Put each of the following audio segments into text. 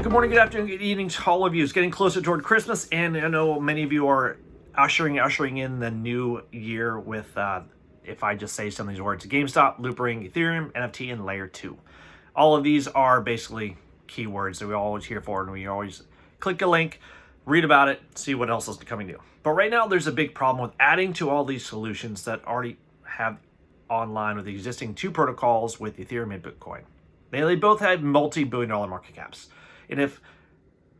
Good morning, good afternoon, good evening to all of you. It's getting closer toward Christmas, and I know many of you are ushering in the new year with, if I just say some of these words, GameStop, Loopring, Ethereum, NFT, and Layer 2. All of these are basically keywords that we always hear for, and we always click a link, read about it, see what else is coming new. But right now, there's a big problem with adding to all these solutions that already have online with the existing two protocols with Ethereum and Bitcoin. They both have multi-billion-dollar market caps. And if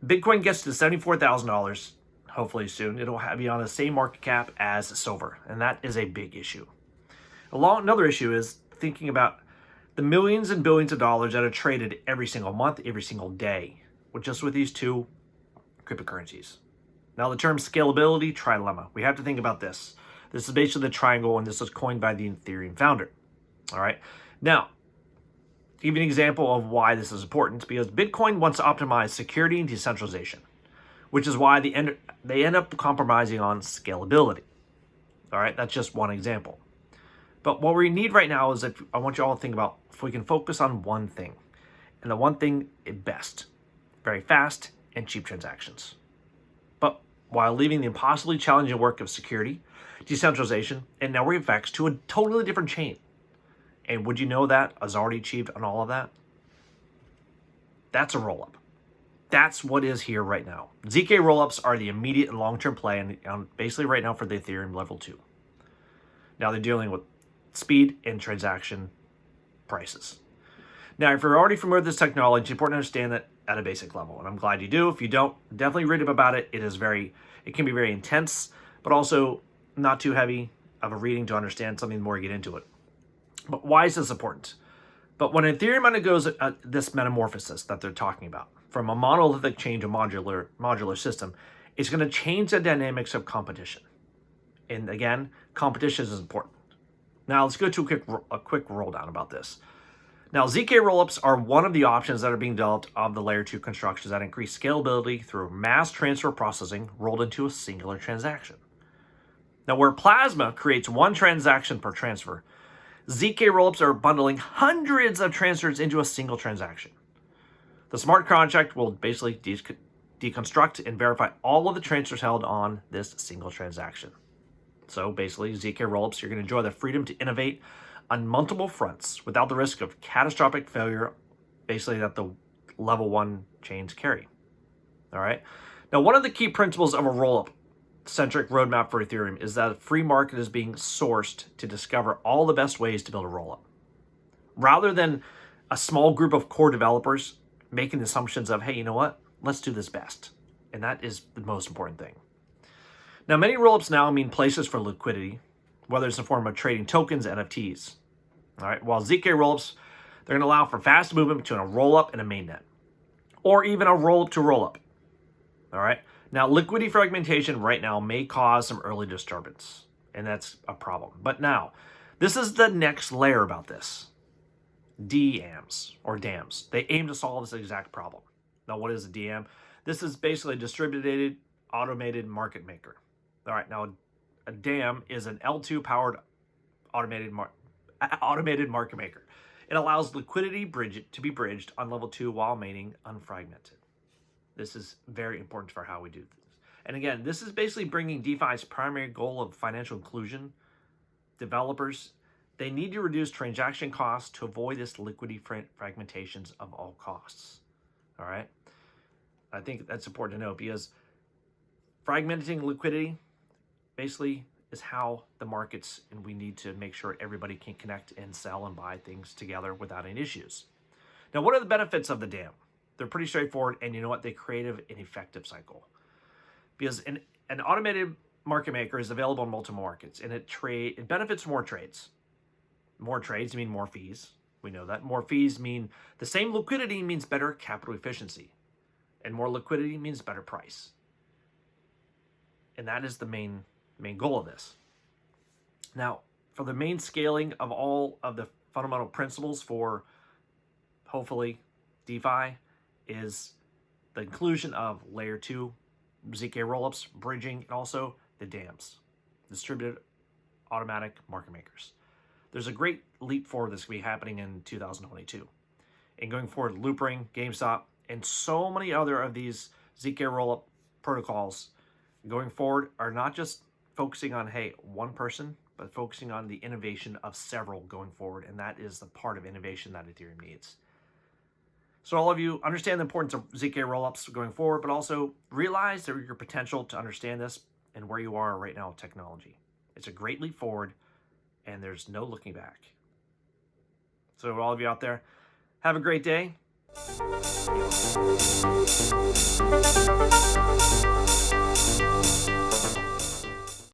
Bitcoin gets to $74,000, hopefully soon, it'll be on the same market cap as silver. And that is a big issue. Another issue is thinking about the millions and billions of dollars that are traded every single month, every single day, with these two cryptocurrencies. Now, the term scalability trilemma. We have to think about this. This is basically the triangle, and this was coined by the Ethereum founder. All right. Now, to give you an example of why this is important, because Bitcoin wants to optimize security and decentralization, which is why they end up compromising on scalability. All right, that's just one example. But what we need right now is I want you all to think about if we can focus on one thing, and the one thing at best, very fast and cheap transactions. But while leaving the impossibly challenging work of security, decentralization, and network effects to a totally different chain. And would you know that is already achieved on all of that? That's a roll-up. That's what is here right now. ZK roll-ups are the immediate and long-term play, and basically right now for the Ethereum level 2. Now they're dealing with speed and transaction prices. Now, if you're already familiar with this technology, it's important to understand that at a basic level, and I'm glad you do. If you don't, definitely read up about it. It can be very intense, but also not too heavy of a reading to understand something more, get into it. But why is this important? But when Ethereum undergoes this metamorphosis that they're talking about, from a monolithic chain to modular system, it's going to change the dynamics of competition. And again, competition is important. Now let's go to a quick roll down about this. Now, ZK rollups are one of the options that are being developed of the layer 2 constructions that increase scalability through mass transfer processing rolled into a singular transaction. Now, where Plasma creates one transaction per transfer, ZK rollups are bundling hundreds of transfers into a single transaction. The smart contract will basically deconstruct and verify all of the transfers held on this single transaction. So basically, ZK rollups, you're going to enjoy the freedom to innovate on multiple fronts without the risk of catastrophic failure, basically that the level 1 chains carry. All right. Now, one of the key principles of a rollup centric roadmap for Ethereum is that a free market is being sourced to discover all the best ways to build a rollup, rather than a small group of core developers making assumptions of, hey, you know what, let's do this best. And that is the most important thing. Now, many rollups now mean places for liquidity, whether it's in the form of trading tokens, NFTs. All right, while ZK rollups, they're going to allow for fast movement between a rollup and a mainnet, or even a rollup to rollup. All right. Now, liquidity fragmentation right now may cause some early disturbance, and that's a problem. But now, this is the next layer about this. DAmms, or dams. They aim to solve this exact problem. Now, what is a DAmm? This is basically a distributed automated market maker. All right, now, a damm is an L2-powered automated market maker. It allows liquidity to be bridged on level 2 while remaining unfragmented. This is very important for how we do this. And again, this is basically bringing DeFi's primary goal of financial inclusion. Developers, they need to reduce transaction costs to avoid this liquidity fragmentations of all costs. All right? I think that's important to know, because fragmenting liquidity basically is how the markets, and we need to make sure everybody can connect and sell and buy things together without any issues. Now, what are the benefits of the damm? They're pretty straightforward, and you know what? They create an effective cycle. Because an automated market maker is available in multiple markets, and it benefits more trades. More trades mean more fees. We know that. More fees mean the same liquidity means better capital efficiency. And more liquidity means better price. And that is the main goal of this. Now, for the main scaling of all of the fundamental principles for, hopefully, DeFi, is the inclusion of layer 2 ZK rollups, bridging, and also the dams, distributed automatic market makers. There's a great leap forward that's going to be happening in 2022. And going forward, Loopring, GameStop, And so many other of these ZK rollup protocols going forward are not just focusing on, hey, one person, but focusing on the innovation of several going forward. And that is the part of innovation that Ethereum needs. So all of you understand the importance of ZK rollups going forward, but also realize your potential to understand this and where you are right now with technology. It's a great leap forward, and there's no looking back. So all of you out there, have a great day.